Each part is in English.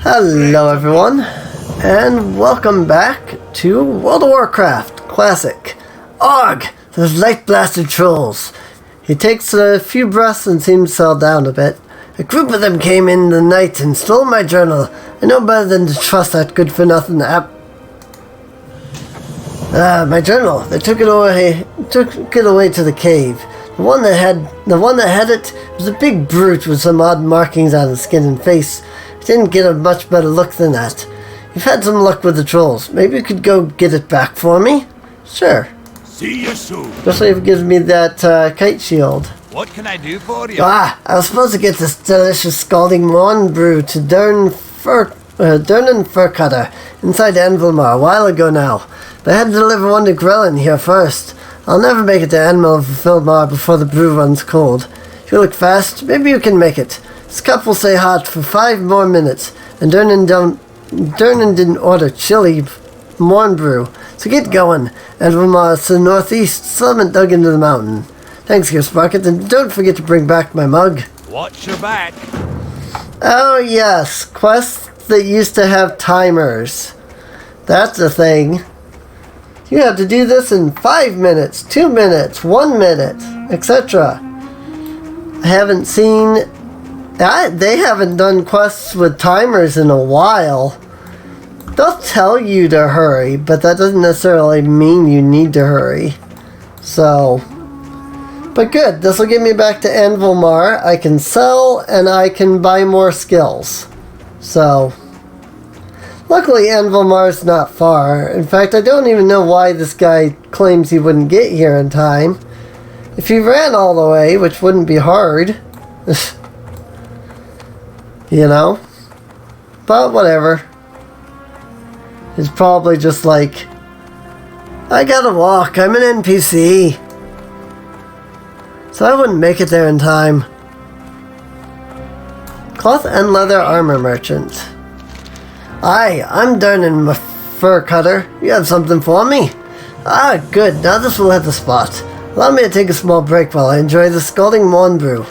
Hello everyone, and welcome back to World of Warcraft Classic. Arg! Those light-blasted trolls. He takes a few breaths and seems to settle down a bit. A group of them came in the night and stole my journal. I know better than to trust that good-for-nothing app. My journal. They took it away to the cave. The one that had it was a big brute with some odd markings on his skin and face. Didn't get a much better look than that. You've had some luck with the trolls. Maybe you could go get it back for me? Sure. See you soon. Especially if it gives me that kite shield. What can I do for you? I was supposed to get this delicious scalding morn brew to Durnan Fur Cutter inside Anvilmar a while ago now. But I had to deliver one to Grelin here first. I'll never make it to Anvil Vilmar before the brew runs cold. If you look fast, maybe you can make it. This cup will stay hot for 5 more minutes, and Durnan didn't order chili morn brew, so get going. And from to the northeast, still haven't dug into the mountain. Thanks, Gearsprocket, and don't forget to bring back my mug. Watch your back. Oh yes, quests that used to have timers. That's a thing. You have to do this in 5 minutes, 2 minutes, 1 minute, etc. I haven't seen... they haven't done quests with timers in a while. They'll tell you to hurry, but that doesn't necessarily mean you need to hurry. So, but good. This will get me back to Anvilmar. I can sell and I can buy more skills. So, luckily Anvilmar's not far. In fact, I don't even know why this guy claims he wouldn't get here in time. If he ran all the way, which wouldn't be hard. You know? But whatever. It's probably just like, I gotta walk, I'm an NPC. So I wouldn't make it there in time. Cloth and leather armor merchant. Aye, I'm Durnan Fur Cutter. You have something for me? Ah, good, now this will hit the spot. Allow me to take a small break while I enjoy the scalding morn brew.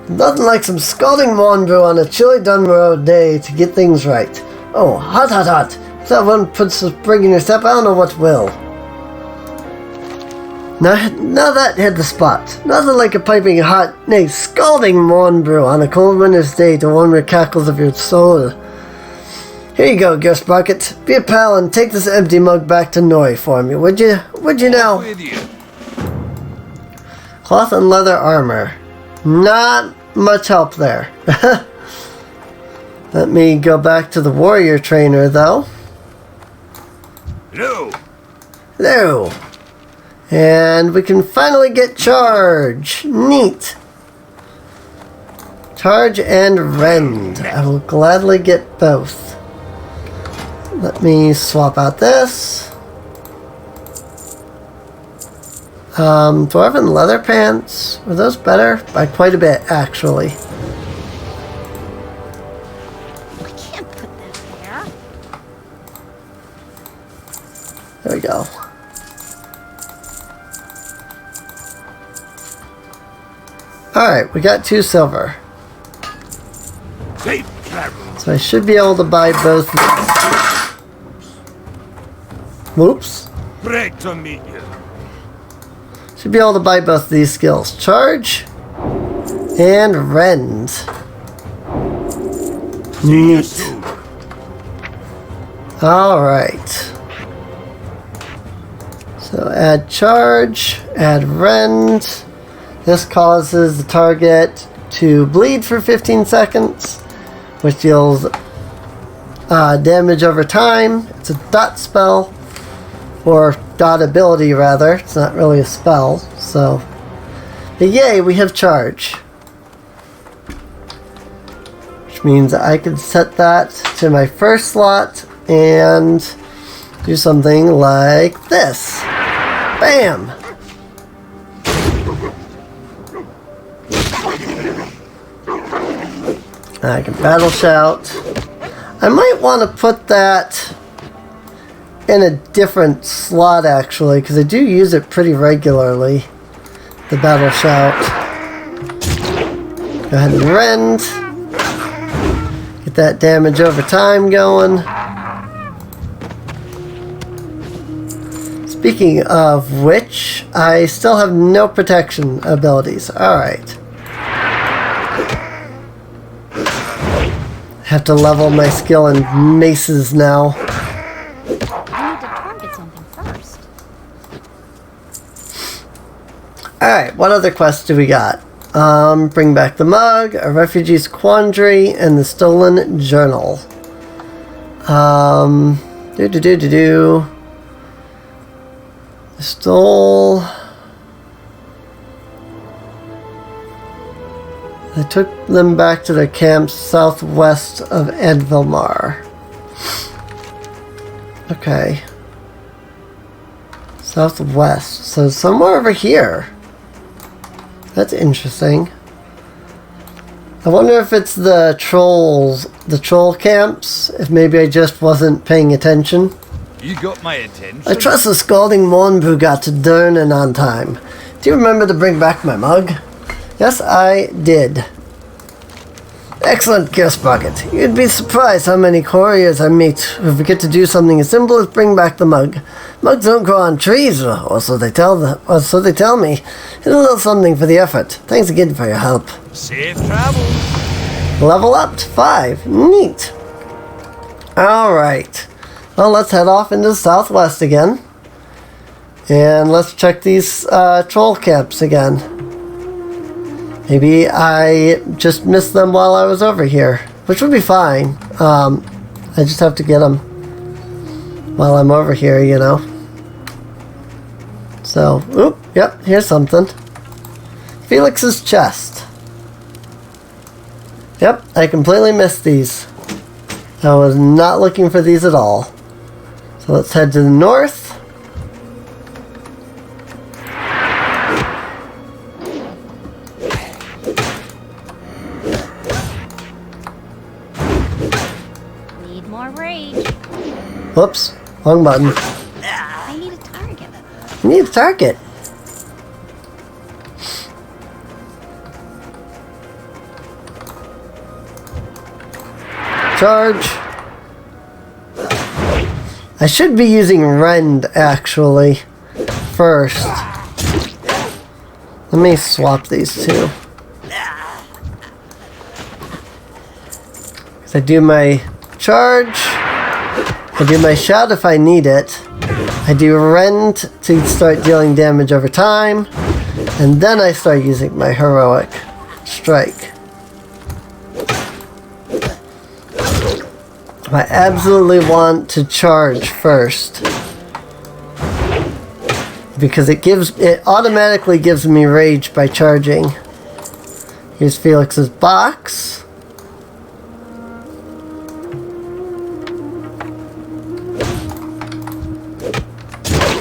Nothing like some scalding morn brew on a chilly Dunmore day to get things right. Oh, hot, hot, hot. If that one puts a spring in your step, I don't know what will. Now that hit the spot. Nothing like a piping hot, nay, scalding morn brew on a cold winter's day to warm your cackles of your soul. Here you go, Gearsprocket. Be a pal and take this empty mug back to Noi for me, would you? Would you now? With you. Cloth and leather armor. Not much help there. Let me go back to the warrior trainer, though. Hello. Hello. And we can finally get charge. Neat. Charge and rend. I will gladly get both. Let me swap out this. Dwarven leather pants. Were those better? By quite a bit, actually. We can't put that there. There we go. Alright, we got 2 silver. Safe travel. So I should be able to buy both. Whoops. Great to meet you. Should be able to buy both of these skills. Charge and rend. See you Neat. soon. Alright. So add charge, add rend. This causes the target to bleed for 15 seconds, which deals damage over time. It's a dot spell, or dot ability rather. It's not really a spell, so. But yay, we have charge. Which means I can set that to my first slot and do something like this. Bam! I can battle shout. I might want to put that in a different slot actually, because I do use it pretty regularly. The battle shout. Go ahead and rend. Get that damage over time going. Speaking of which, I still have no protection abilities. Alright. Have to level my skill in maces now. I need to target something first. Alright, what other quests do we got? Bring back the mug, a refugee's quandary, and the stolen journal. Stole. I took them back to their camps southwest of Edvilmar. Okay. Southwest. So somewhere over here. That's interesting. I wonder if it's the troll camps, if maybe I just wasn't paying attention. You got my attention. I trust the scalding Mournbrew got to Durnan on time. Do you remember to bring back my mug? Yes, I did. Excellent, Gears Bucket. You'd be surprised how many couriers I meet who forget to do something as simple as bring back the mug. Mugs don't grow on trees, or so they tell me. It's a little something for the effort. Thanks again for your help. Safe travel. Level up to 5. Neat. Alright. Well, let's head off into the southwest again. And let's check these troll camps again. Maybe I just missed them while I was over here, which would be fine. I just have to get them while I'm over here, you know. So, oop, yep, here's something. Felix's chest. Yep, I completely missed these. I was not looking for these at all. So let's head to the north. Need more rage. Whoops, wrong button. I need a target. You need a target. Charge. I should be using Rend, actually, first. Let me swap these two. I do my charge. I do my shout if I need it. I do Rend to start dealing damage over time. And then I start using my heroic strike. I absolutely want to charge first, because it automatically gives me rage by charging. Here's Felix's box.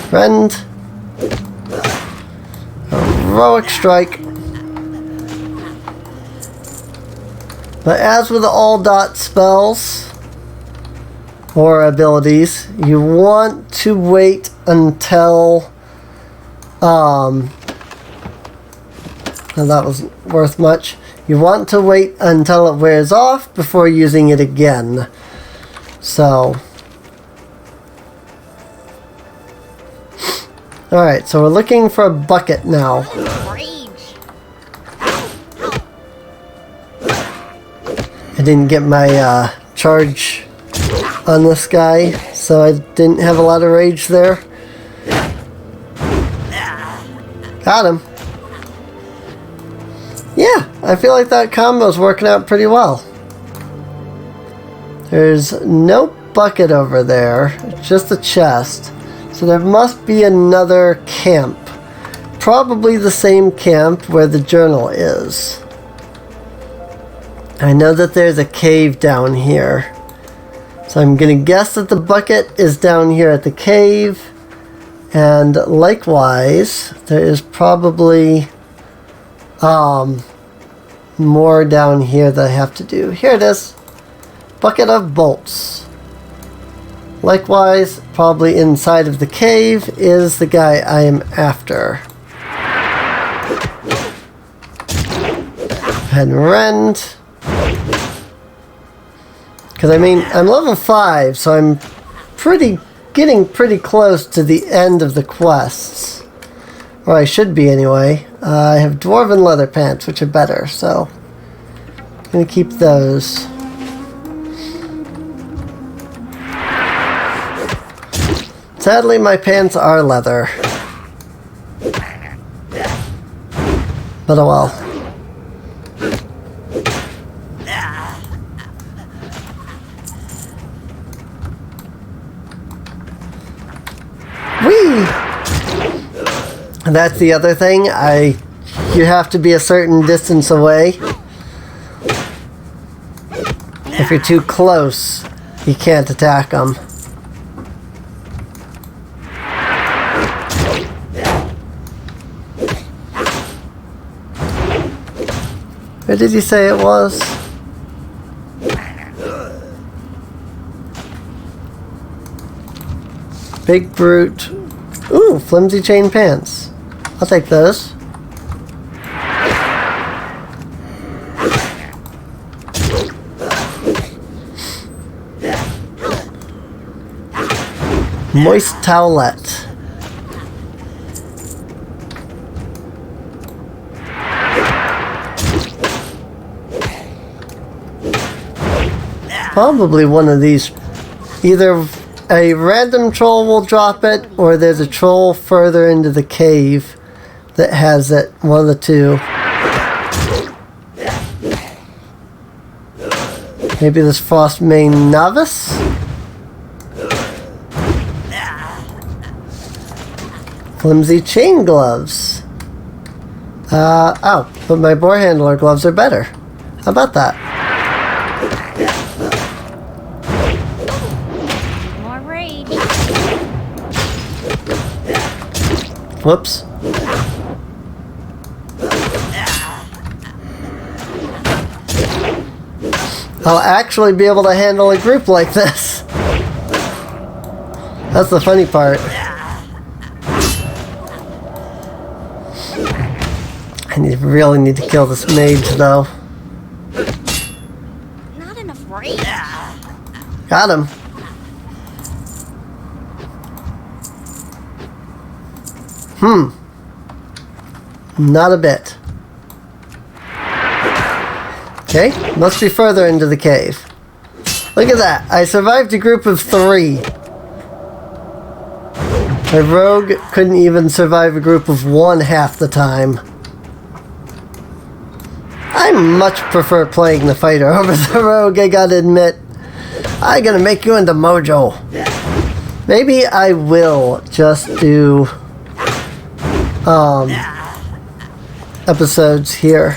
Friend. Heroic strike. But as with all dot spells or abilities, you want to wait until well, that wasn't worth much. You want to wait until it wears off before using it again. So alright, so we're looking for a bucket now. Rage. I didn't get my charge on this guy, so I didn't have a lot of rage there. Got him. Yeah, I feel like that combo's working out pretty well. There's no bucket over there, it's just a chest. So there must be another camp. Probably the same camp where the journal is. I know that there's a cave down here. So I'm going to guess that the bucket is down here at the cave. And likewise, there is probably more down here that I have to do. Here it is. Bucket of bolts. Likewise, probably inside of the cave is the guy I am after. Go ahead and rend. Because I mean, I'm level 5, so I'm getting pretty close to the end of the quests. Or I should be anyway. I have dwarven leather pants, which are better, so I'm going to keep those. Sadly, my pants are leather. But oh well. Whee! And that's the other thing. You have to be a certain distance away. If you're too close, you can't attack them. Where did you say it was? Big brute. Ooh, flimsy chain pants. I'll take those. Moist towelette. Probably one of these. Either a random troll will drop it, or there's a troll further into the cave that has it. One of the two. Maybe this Frostmane novice? Flimsy chain gloves. Oh, but my boar handler gloves are better. How about that? Whoops. I'll actually be able to handle a group like this. That's the funny part. I really need to kill this mage, though. Not enough rage. Got him. Not a bit. Okay, must be further into the cave. Look at that. I survived a group of 3. My rogue couldn't even survive a group of 1 half the time. I much prefer playing the fighter over the rogue, I gotta admit. I'm gonna make you into Mojo. Maybe I will just do episodes here.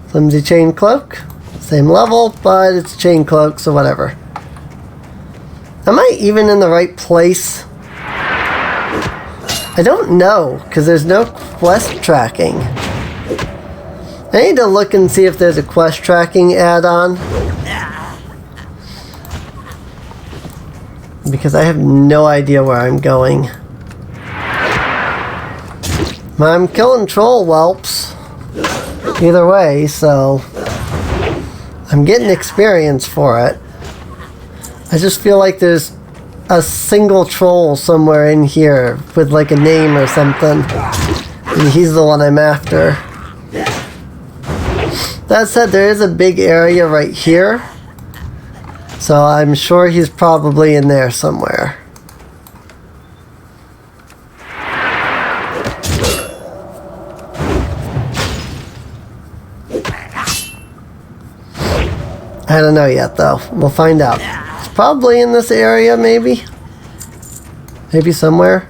Flimsy chain cloak. Same level, but it's a chain cloak, so whatever. Am I even in the right place? I don't know, because there's no quest tracking. I need to look and see if there's a quest tracking add-on. Because I have no idea where I'm going. I'm killing troll whelps. Either way, so I'm getting experience for it. I just feel like there's a single troll somewhere in here with like a name or something. And he's the one I'm after. That said, there is a big area right here. So I'm sure he's probably in there somewhere. I don't know yet, though. We'll find out. It's probably in this area, maybe? Maybe somewhere?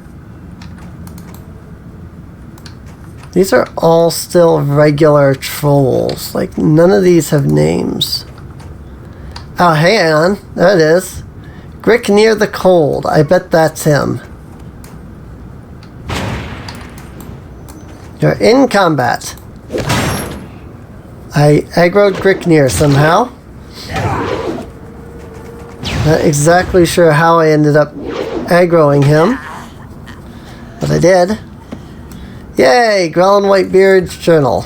These are all still regular trolls. Like, none of these have names. Oh, hang on. There it is. Grick near the cold. I bet that's him. You're in combat. I aggroed Gricknir somehow. Not exactly sure how I ended up aggroing him, but I did. Yay! Growlin' Whitebeard's journal.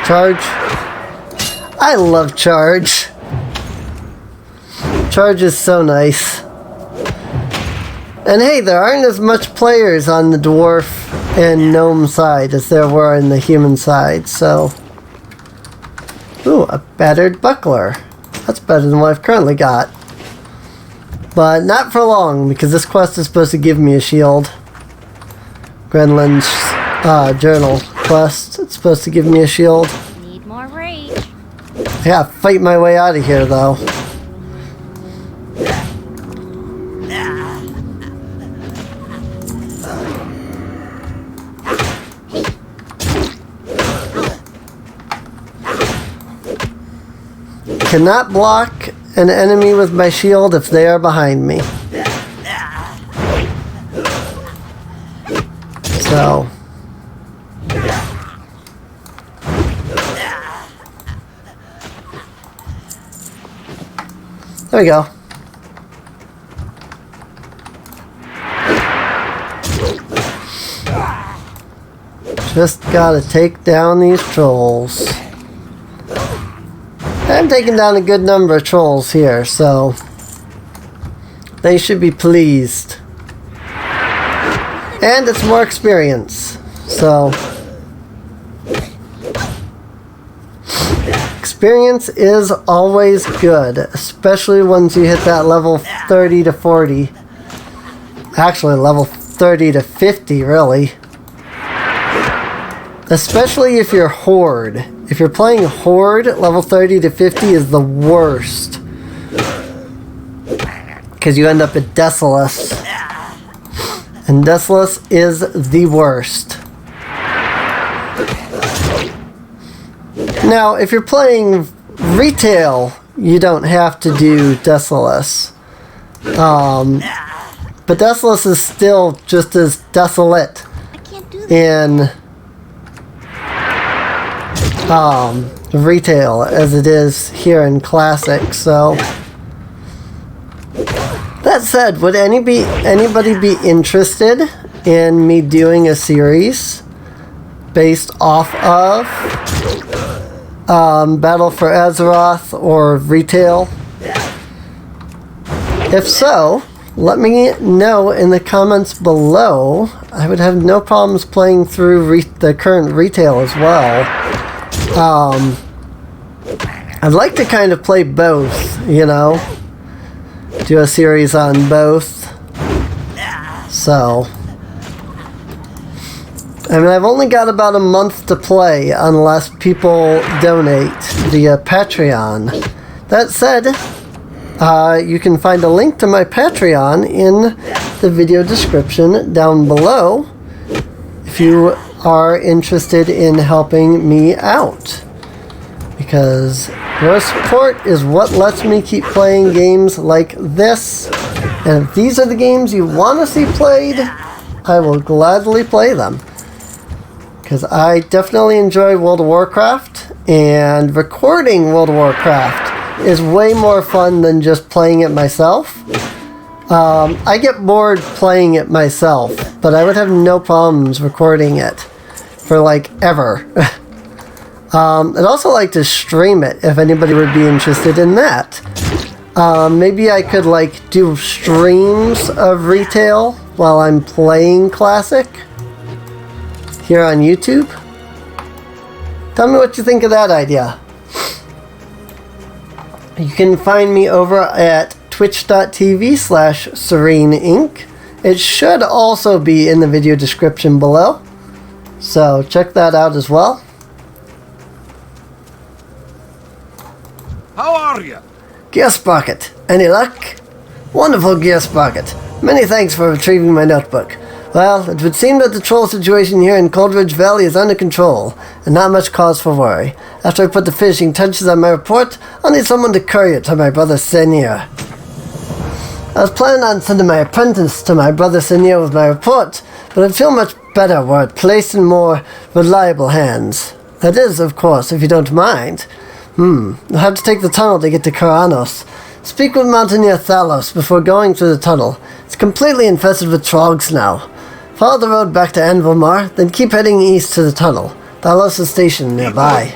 Charge. I love Charge. Charge is so nice. And hey, there aren't as much players on the dwarf and gnome side as there were in the human side, so... Ooh, a battered buckler. That's better than what I've currently got. But not for long, because this quest is supposed to give me a shield. Grenlin's journal quest. It's supposed to give me a shield. Need more rage. I gotta fight my way out of here, though. Cannot block an enemy with my shield if they are behind me. So. There we go. Just gotta take down these trolls. I'm taking down a good number of trolls here, so they should be pleased. And it's more experience, so experience is always good, especially once you hit that level 30 to 40. Actually, level 30 to 50, really. Especially if you're Horde. If you're playing Horde, level 30 to 50 is the worst. Because you end up at Desolus. And Desolus is the worst. Now, if you're playing retail, you don't have to do Desolus. But Desolus is still just as desolate in retail as it is here in Classic, so that said, would anybody be interested in me doing a series based off of Battle for Azeroth or retail? If so, let me know in the comments below. I would have no problems playing through the current retail as well. I'd like to kind of play both, you know, do a series on both. So, I mean, I've only got about a month to play unless people donate via Patreon. That said, you can find a link to my Patreon in the video description down below if you are interested in helping me out, because your support is what lets me keep playing games like this. And if these are the games you want to see played, I will gladly play them, because I definitely enjoy World of Warcraft, and recording World of Warcraft is way more fun than just playing it myself. I get bored playing it myself, but I would have no problems recording it for like ever. I'd also like to stream it if anybody would be interested in that. Maybe I could like do streams of retail while I'm playing Classic here on YouTube. Tell me what you think of that idea. You can find me over at twitch.tv/SereneInc. It should also be in the video description below, so check that out as well. How are you? Gear Sprocket, any luck? Wonderful, Gear Sprocket. Many thanks for retrieving my notebook. Well, it would seem that the troll situation here in Coldridge Valley is under control, and not much cause for worry. After I put the finishing touches on my report, I'll need someone to courier it to my brother Senior. I was planning on sending my apprentice to my brother Senior with my report, but I'd feel much better were it placed in more reliable hands. That is, of course, if you don't mind. I'll have to take the tunnel to get to Karanos, Speak with Mountaineer Thalos before going through the tunnel. It's completely infested with trogs now. Follow the road back to Anvilmar, then keep heading east to the tunnel. Thalos is stationed nearby.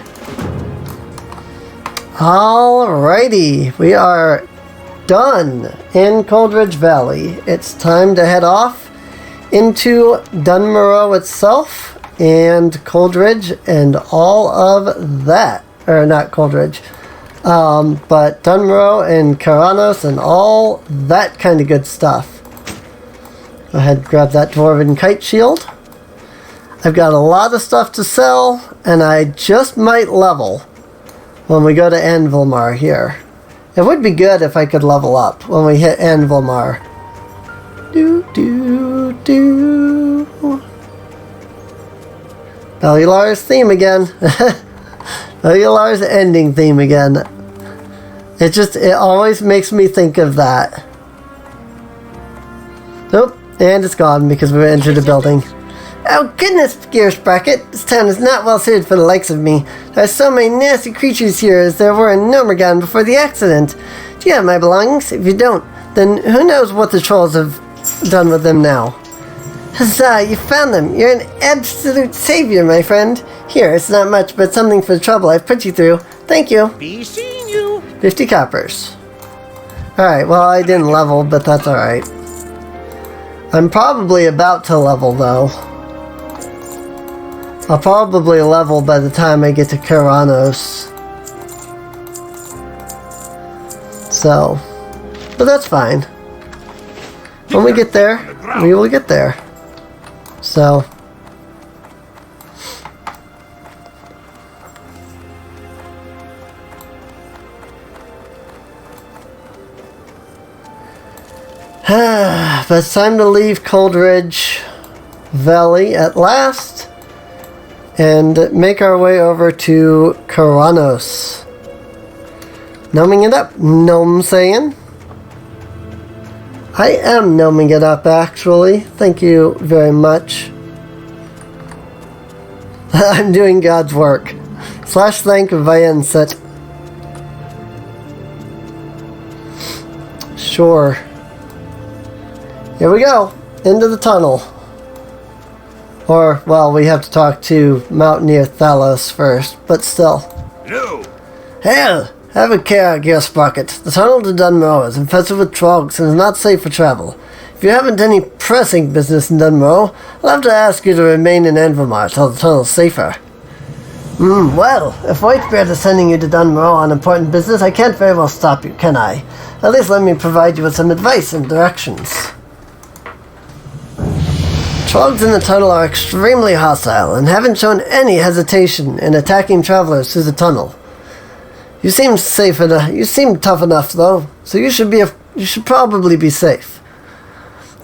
Alrighty, we are done in Coldridge Valley. It's time to head off into Dunmorrow itself and Coldridge and all of that. Or not Coldridge, but Dunmorrow and Karanos and all that kind of good stuff. Go ahead and grab that Dwarven Kite Shield. I've got a lot of stuff to sell, and I just might level when we go to Anvilmar here. It would be good if I could level up when we hit Anvilmar. Bellular's theme again. Bellular's ending theme again. It always makes me think of that. Nope, and it's gone because we entered a building. Oh goodness, Gearspracket, this town is not well suited for the likes of me. There are so many nasty creatures here as there were in Nomergan before the accident. Do you have my belongings? If you don't, then who knows what the trolls have done with them now. Huzzah, you found them. You're an absolute savior, my friend. Here, it's not much, but something for the trouble I've put you through. Thank you. Be seeing you. 50 coppers. Alright, well, I didn't level, but that's alright. I'm probably about to level, though. I'll probably level by the time I get to Karanos. So, but that's fine. When we get there, we will get there. So, but it's time to leave Coldridge Valley at last and make our way over to Karanos. Gnoming it up, gnome saying. I am gnoming it up, actually. Thank you very much. I'm doing God's work. /thank Vianset. Sure. Here we go. Into the tunnel. Or, well, we have to talk to Mountaineer Thalos first, but still. No. Hell! Have a care, Gearsprocket. The tunnel to Dunmorrow is infested with trogs and is not safe for travel. If you haven't any pressing business in Dunmorrow, I'll have to ask you to remain in Anvilmar till the tunnel's safer. Well, if Whitebeard is sending you to Dunmorrow on important business, I can't very well stop you, can I? At least let me provide you with some advice and directions. Trogs in the tunnel are extremely hostile and haven't shown any hesitation in attacking travelers through the tunnel. You seem safe enough. You seem tough enough, though, so you should probably be safe.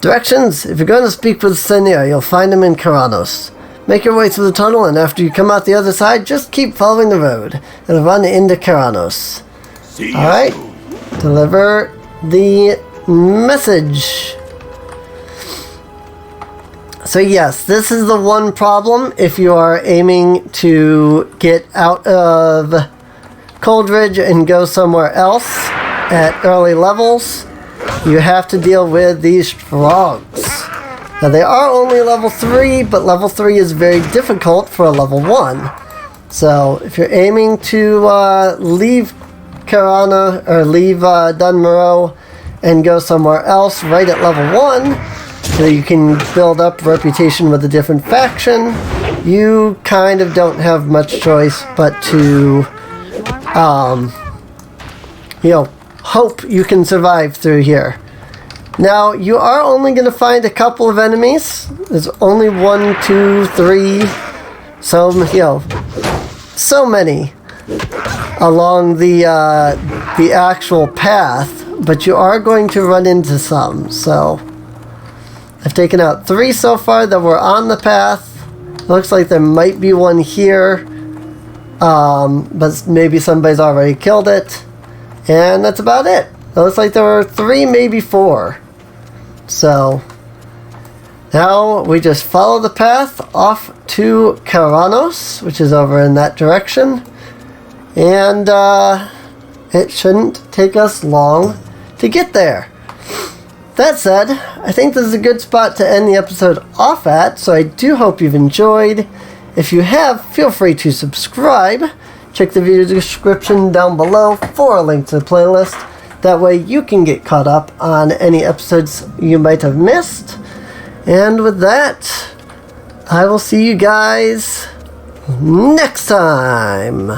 Directions: if you're going to speak with Senir, you'll find him in Karanos. Make your way through the tunnel, and after you come out the other side, just keep following the road. It'll run into Karanos. Alright. Deliver the message. So yes, this is the one problem if you are aiming to get out of Coldridge and go somewhere else at early levels. You have to deal with these trogs. Now they are only level 3, but level 3 is very difficult for a level 1. So if you're aiming to leave Karana or leave Dunmorrow and go somewhere else right at level 1, so you can build up reputation with a different faction, you kind of don't have much choice but to hope you can survive through here. Now, you are only going to find a couple of enemies. There's only 1, 2, 3, so many along the actual path, but you are going to run into some. So, I've taken out 3 so far that were on the path. Looks like there might be one here, but maybe somebody's already killed it. And that's about it. It looks like there were 3, maybe 4. So, now we just follow the path off to Karanos, which is over in that direction. And, it shouldn't take us long to get there. That said, I think this is a good spot to end the episode off at, so I do hope you've enjoyed. If you have, feel free to subscribe. Check the video description down below for a link to the playlist. That way you can get caught up on any episodes you might have missed. And with that, I will see you guys next time.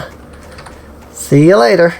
See you later.